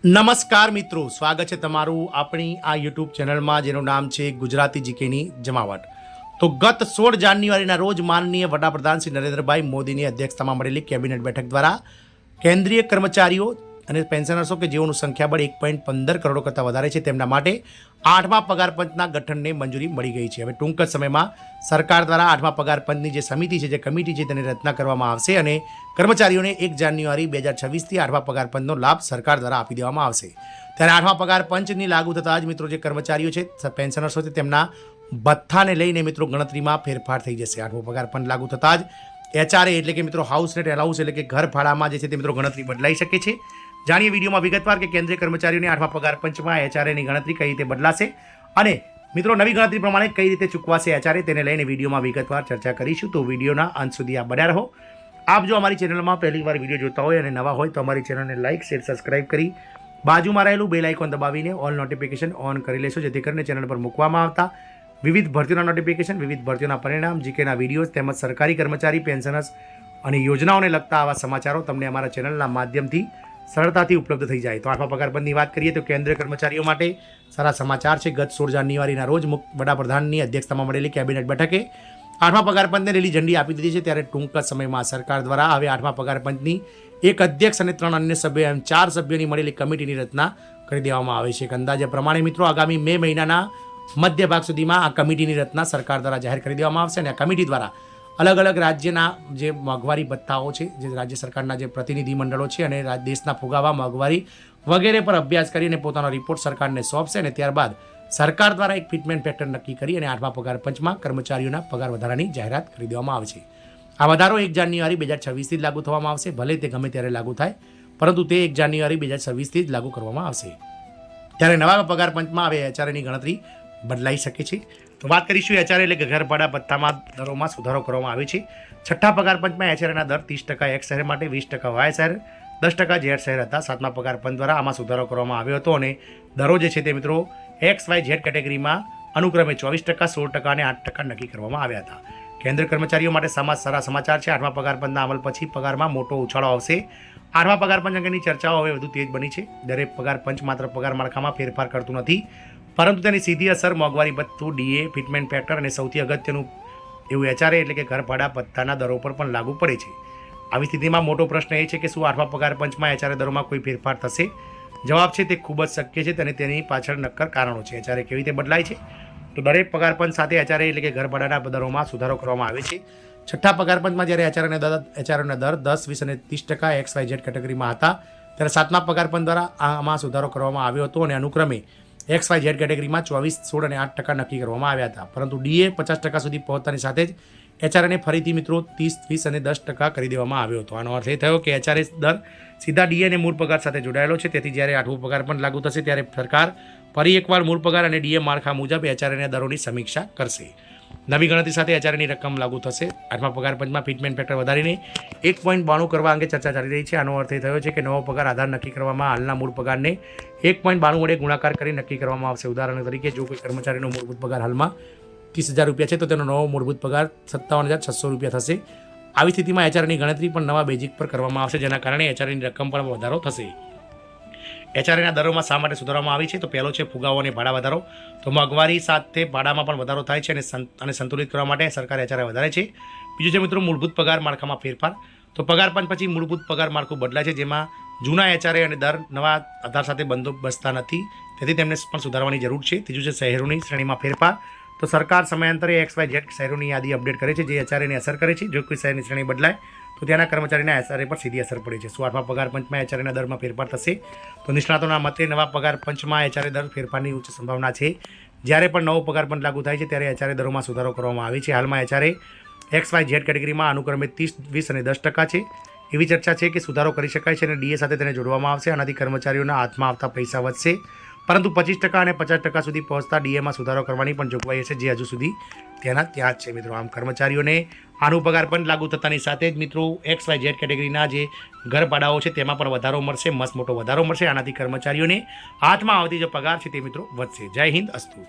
નમસ્કાર મિત્રો, સ્વાગત છે તમારું આપણી આ યુટ્યુબ ચેનલમાં જેનું નામ છે ગુજરાતી જીકેની જમાવટ. તો ગત 16 જાન્યુઆરીના રોજ માનનીય વડાપ્રધાન શ્રી નરેન્દ્રભાઈ મોદીની અધ્યક્ષતામાં મળેલી કેબિનેટ બેઠક દ્વારા કેન્દ્રીય કર્મચારીઓ અને પેન્શનર્સો કે જેઓનું સંખ્યાબળ 1.15 કરોડ કરતાં વધારે છે તેમના માટે 8મા પગાર પંચના ગઠનને મંજૂરી મળી ગઈ છે. હવે ટૂંક જ સમયમાં સરકાર દ્વારા 8મા પગાર પંચની જે સમિતિ છે, જે કમિટી છે, તેની રચના કરવામાં આવશે અને કર્મચારીઓને 1 જાન્યુઆરી 2026થી 8મા પગાર પંચનો લાભ સરકાર દ્વારા આપી દેવામાં આવશે. ત્યારે 8મા પગાર પંચની લાગુ થતાં જ મિત્રો જે કર્મચારીઓ છે, પેન્શનર્સો છે, તેમના ભથ્થાને લઈને મિત્રો ગણતરીમાં ફેરફાર થઈ જશે. 8મો પગાર પંચ લાગુ થતાં જ HRA એટલે કે મિત્રો હાઉસ રેન્ટ એલાઉન્સ એટલે કે ઘર ભાડામાં જે છે તે મિત્રો ગણતરી બદલાઈ શકે છે. જાણીએ વિડીયોમાં વિગતવાર કે કેન્દ્રીય કર્મચારીઓની 8મા પગાર પંચમાં HRAની ગણતરી કઈ રીતે બદલાશે અને મિત્રો નવી ગણતરી પ્રમાણે કઈ રીતે ચૂકવાશે HRA, તેને લઈને વિડીયોમાં વિગતવાર ચર્ચા કરીશું. તો વિડીયોના અંત સુધી આપ બન્યા રહો. આપ જો અમારી ચેનલમાં પહેલી વાર વિડીયો જોતા હોય અને નવા હોય તો અમારી ચેનલને લાઇક, શેર, સબસ્ક્રાઇબ કરી બાજુમાં રહેલું બેલ આઇકોન દબાવીને ઓલ નોટિફિકેશન ઓન કરી લેશો, જેથી કરીને ચેનલ પર મૂકવામાં આવતા વિવિધ ભરતીઓના નોટિફિકેશન, વિવિધ ભરતીઓના પરિણામ, જીકેના વિડીયોઝ તેમજ સરકારી કર્મચારી, પેન્શનર્સ અને યોજનાઓને લગતા આવા સમાચારો તમને અમારા ચેનલના માધ્યમથી સરળતાથી ઉપલબ્ધ થઈ જાય. તો 8મા પગાર પંચની વાત કરીએ તો કેન્દ્રીય કર્મચારીઓ માટે સારા સમાચાર છે. ગત 16 જાન્યુઆરીના રોજ વડાપ્રધાનની અધ્યક્ષતામાં મળેલી કેબિનેટ બેઠકે 8મા પગાર પંચને લીલી ઝંડી આપી દીધી છે. ત્યારે ટૂંક જ સમયમાં સરકાર દ્વારા હવે 8મા પગાર પંચની એક અધ્યક્ષ અને 3 અન્ય સભ્યો એમ 4 સભ્યોની મળેલી કમિટીની રચના કરી દેવામાં આવે છે. એક અંદાજે પ્રમાણે મિત્રો આગામી મે મહિનાના મધ્ય ભાગ સુધીમાં આ કમિટીની રચના સરકાર દ્વારા જાહેર કરી દેવામાં આવશે અને આ કમિટી દ્વારા અલગ અલગ રાજ્યના જે મોંઘવારી ભથ્થાઓ છે, જે રાજ્ય સરકારના જે પ્રતિનિધિ મંડળો છે અને દેશના ફુગાવા, મોંઘવારી વગેરે પર અભ્યાસ કરીને પોતાનો રિપોર્ટ સરકારને સોંપશે અને ત્યારબાદ સરકાર દ્વારા એક ફિટમેન્ટ ફેક્ટર નક્કી કરી અને 8મા પગાર પંચમાં કર્મચારીઓના પગાર વધારાની જાહેરાત કરી દેવામાં આવશે. આ વધારો 1 જાન્યુઆરી 2026થી જ લાગુ થવામાં આવશે. ભલે તે ગમે ત્યારે લાગુ થાય, પરંતુ તે 1 જાન્યુઆરી 2026થી જ લાગુ કરવામાં આવશે. ત્યારે નવા પગાર પંચમાં હવે HRAની ગણતરી બદલાઈ શકે છે. તો વાત કરીશું HRA એટલે કે ઘર ભાડા ભથ્થામાં દરોમાં સુધારો કરવામાં આવે છે. 6ઠ્ઠા પગાર પંચમાં HRAના દર 30% X શહેર માટે, 20% Y શહેર, 10% Z શહેર હતા. 7મા પગાર પંચ દ્વારા આમાં સુધારો કરવામાં આવ્યો હતો અને દરો જે છે તે મિત્રો XYZ કેટેગરીમાં અનુક્રમે 24%, 16% અને 8% નક્કી કરવામાં આવ્યા હતા. કેન્દ્ર કર્મચારીઓ માટે સારા સમાચાર છે. 8મા પગાર પંચના અમલ પછી પગારમાં મોટો ઉછાળો આવશે. 8મા પગાર પંચ અંગેની ચર્ચાઓ હવે વધુ તેજ બની છે. દરેક પગાર પંચ માત્ર પગાર માળખામાં ફેરફાર કરતું નથી, પરંતુ તેની સીધી અસર મોંઘવારી ભથ્થું, DA, ફિટમેન્ટ ફેક્ટર અને સૌથી અગત્યનું એવું HRA એટલે કે ઘર ભાડા ભથ્થાના દરો પર પણ લાગુ પડે છે. આવી સ્થિતિમાં મોટો પ્રશ્ન એ છે કે શું 8મા પગાર પંચમાં HRA દરોમાં કોઈ ફેરફાર થશે? જવાબ છે તે ખૂબ જ શક્ય છે અને તેની પાછળ નક્કર કારણો છે. HRA કેવી રીતે બદલાય છે? તો દરેક પગાર પંચ સાથે HRA એટલે કે ઘર ભાડાના દરોમાં સુધારો કરવામાં આવે છે. 6ઠ્ઠા પગાર પંચમાં જ્યારે HRAના દર 10, 20 અને 30% XYZ કેટેગરીમાં હતા, ત્યારે 7મા પગાર પંચ દ્વારા આમાં સુધારો કરવામાં આવ્યો હતો અને અનુક્રમે XYZ કેટેગરીમાં 24, 16 અને 8% નક્કી કરવામાં આવ્યા હતા. પરંતુ DA 50% સુધી પહોંચતાની સાથે જ HRAને ફરીથી મિત્રો 30, 20 અને 10% કરી દેવામાં આવ્યો હતો. આનો અર્થ એ થયો કે HRA દર સીધા DA અને મૂળ પગાર સાથે જોડાયેલો છે. તેથી જ્યારે 8મો પગાર પણ લાગુ થશે ત્યારે સરકાર ફરી એકવાર મૂળ પગાર અને DA માળખા મુજબ HRAના દરોની સમીક્ષા કરશે. નવી ગણતરી સાથે HRAની રકમ લાગુ થશે. 8મા પગાર પંચમાં ફિટમેન્ટ ફેક્ટર વધારીને 1.92 કરવા અંગે ચર્ચા ચાલી રહી છે. આનો અર્થ એ થયો છે કે નવો પગાર આધાર નક્કી કરવામાં હાલના મૂળ પગારને 1.92 વડે ગુણાકાર કરી નક્કી કરવામાં આવશે. ઉદાહરણ તરીકે જો કોઈ કર્મચારીનો મૂળભૂત પગાર હાલમાં 30,000 રૂપિયા છે તો તેનો નવો મૂળભૂત પગાર 57,600 રૂપિયા થશે. આવી સ્થિતિમાં HRAની ગણતરી પણ નવા બેઝિક પર કરવામાં આવશે, જેના કારણે HRAની રકમ પણ વધારો થશે. HRAના દરોમાં શા માટે સુધારવામાં આવી છે? તો પહેલો છે ફુગાવો અને ભાડા વધારો. તો મોંઘવારી સાથે ભાડામાં પણ વધારો થાય છે અને સંતુલિત કરવા માટે સરકાર HRA વધારે છે. બીજું છે મિત્રો મૂળભૂત પગાર માળખામાં ફેરફાર. તો પગાર પંચ પછી મૂળભૂત પગાર માળખું બદલાય છે, જેમાં જૂના HRA અને દર નવા આધાર સાથે બંધોબસ્તા નથી, તેથી તેમને પણ સુધારવાની જરૂર છે. ત્રીજું છે શહેરોની શ્રેણીમાં ફેરફાર. તો સરકાર સમયાંતરે XYZ શહેરોની યાદી અપડેટ કરે છે, જે HRAને અસર કરે છે. જો કોઈ શહેરની શ્રેણી બદલાય તો ત્યાંના કર્મચારીના HRA પર સીધી અસર પડે છે. શું 8મા પગાર પંચમાં HRAના દરમાં ફેરફાર થશે? તો નિષ્ણાતોના મતે નવા પગાર પંચમાં HRA દર ફેરફારની ઉચ્ચ સંભાવના છે. જ્યારે પણ નવો પગાર પંચ લાગુ થાય છે ત્યારે HRA દરોમાં સુધારો કરવામાં આવે છે. હાલમાં HRA XYZ કેટેગરીમાં અનુક્રમે 30, 20 અને 10% છે. એવી ચર્ચા છે કે સુધારો કરી શકાય છે અને DA સાથે તેને જોડવામાં આવશે. આનાથી કર્મચારીઓના હાથમાં આવતા પૈસા વધશે, પરંતુ 25% અને 50% સુધી પહોંચતા DAમાં સુધારો કરવાની પણ જોગવાઈ હશે, જે હજુ સુધી ત્યાં જ છે મિત્રો. આમ કર્મચારીઓને આનું પગાર પણ લાગુ થતાની સાથે જ મિત્રો XYZ કેટેગરીના જે ઘર ભાડાઓ છે તેમાં પણ વધારો મળશે, મસ્ત મોટો વધારો મળશે. આનાથી કર્મચારીઓને હાથમાં આવતી જે પગાર છે તે મિત્રો વધશે. જય હિન્દ, અસ્તુ.